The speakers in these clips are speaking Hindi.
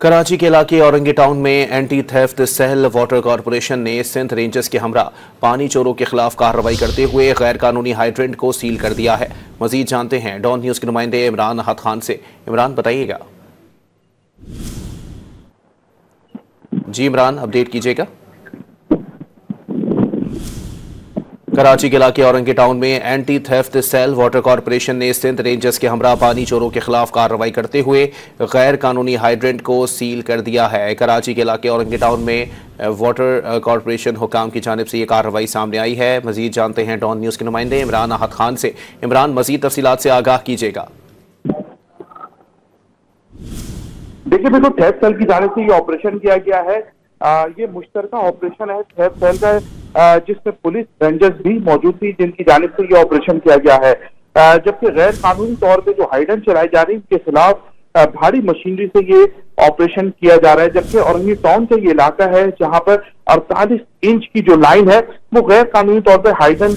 कराची के इलाके औरंगी टाउन में anti theft cell water corporation ने सिंध रेंजर्स के हमरा पानी चोरों के खिलाफ कार्रवाई करते हुए गैर कानूनी हाइड्रेंट को सील कर दिया है। मजीद जानते हैं डॉन न्यूज के नुमाइंदे इमरान अहद खान से। इमरान बताइएगा। जी इमरान, अपडेट कीजिएगा। कराची के इलाके औरंगी टाउन में anti theft cell water corporation ने सिंध रेंजर्स के हमरा पानी चोरों के खिलाफ कार्रवाई करते हुए गैर कानूनी हाइड्रेंट को सील कर दिया है। कराची के इलाके औरंगी टाउन में वाटर कॉरपोरेशन हुकाम की जानिब से ये कार्रवाई सामने आई है। मजीद जानते हैं डॉन न्यूज के नुमाइंदे इमरान अहद खान से। इमरान, मजीद तफसीलात से आगाह कीजिएगा। देखिए, बिल्कुल थेफ्ट सेल की जानिब से ये ऑपरेशन किया गया है। ये मुश्तरका ऑपरेशन है थेफ्ट सेल का, जिसमें पुलिस रेंजर्स भी मौजूद थी, जिनकी जानिब से ये ऑपरेशन किया गया है। जबकि गैर कानूनी तौर पे जो हाइडेंट चलाई जा रही है, उनके खिलाफ भारी मशीनरी से ये ऑपरेशन किया जा रहा है। जबकि औरंगी टाउन का ये इलाका है जहां पर 48 इंच की जो लाइन है वो गैर कानूनी तौर पर हाइडेंट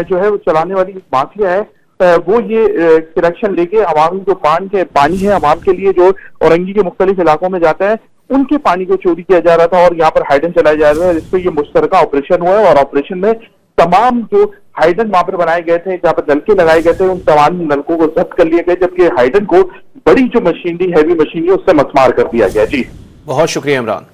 जो है वो चलाने वाली माफिया है, वो ये कनेक्शन लेके अवामी जो पानी है अवाम के लिए जो औरंगी के मुख्तलिफ इलाकों में जाता है, उनके पानी को चोरी किया जा रहा था और यहाँ पर हाइडेंट चलाया जा रहा है। जिसपे ये मुश्तरका ऑपरेशन हुआ है और ऑपरेशन में तमाम जो हाइडेंट वहां पर बनाए गए थे, जहाँ पर नलके लगाए गए थे, उन तमाम नलकों को जब्त कर लिया गया। जबकि हाइडेंट को बड़ी जो मशीनरी हैवी मशीनरी उससे मसमार कर दिया गया। जी बहुत शुक्रिया इमरान।